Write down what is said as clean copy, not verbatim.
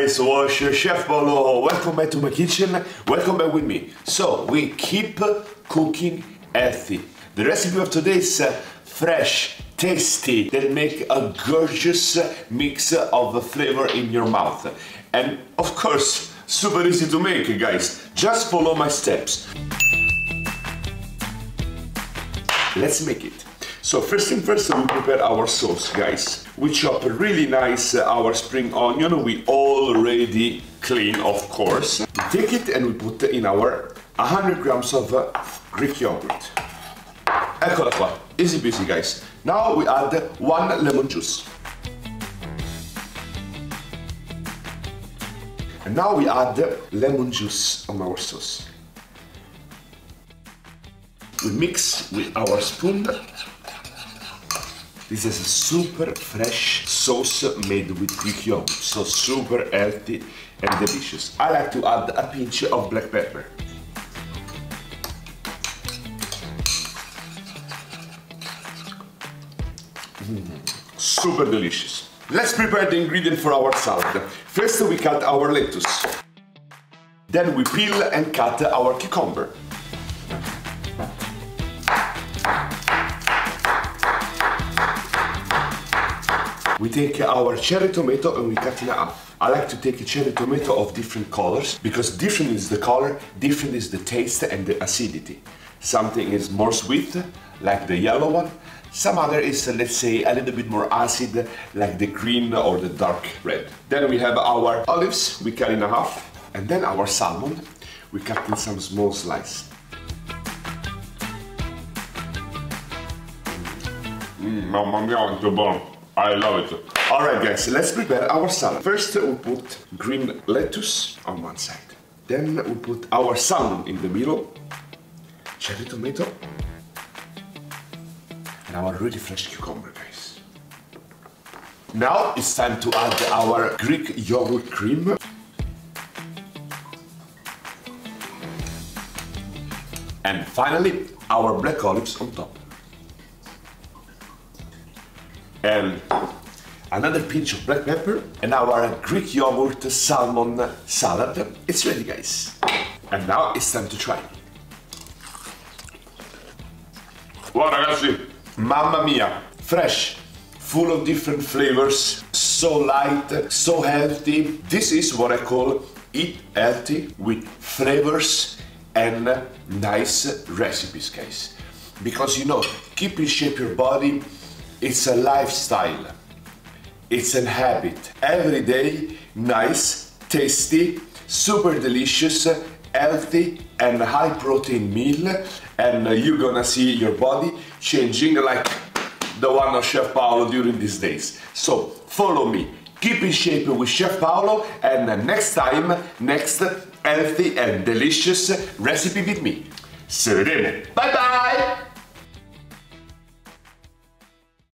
guys, was Chef Paolo. Welcome back to my kitchen. Welcome back with me. So we keep cooking healthy. The recipe of today is fresh, tasty, that make a gorgeous mix of flavor in your mouth. And of course, super easy to make, guys. Just follow my steps. Let's make it. So first thing first, we prepare our sauce, guys. We chop really nice our spring onion. We already clean, of course. We take it and we put in our 100 grams of Greek yogurt. Eccola qua, easy peasy, guys. Now we add 1 lemon juice. And now we add lemon juice on our sauce. We mix with our spoon. This is a super fresh sauce made with Greek yogurt, so super healthy and delicious. I like to add a pinch of black pepper. Super delicious. Let's prepare the ingredient for our salad. First we cut our lettuce. Then we peel and cut our cucumber. We take our cherry tomato and we cut in half. I like to take a cherry tomato of different colors because different is the color, different is the taste and the acidity. Something is more sweet, like the yellow one. Some other is, let's say, a little bit more acid, like the green or the dark red. Then we have our olives, we cut in half. And then our salmon, we cut in some small slices. Mamma mia, quanto buono. I love it. Alright guys, let's prepare our salad. First we put green lettuce on one side. Then we put our salmon in the middle. Cherry tomato. And our really fresh cucumber, guys. Now it's time to add our Greek yogurt cream. And finally, our black olives on top. And another pinch of black pepper and our Greek yogurt salmon salad. It's ready, guys. And now it's time to try. Wow, ragazzi, mamma mia, fresh, full of different flavors, so light, so healthy. This is what I call eat healthy with flavors and nice recipes, guys. Because you know, keep in shape your body. It's a lifestyle, it's a habit. Every day, nice, tasty, super delicious, healthy and high protein meal, and you're gonna see your body changing like the one of Chef Paolo during these days. So follow me, keep in shape with Chef Paolo, and next time, next healthy and delicious recipe with me. Se vedremo, bye bye!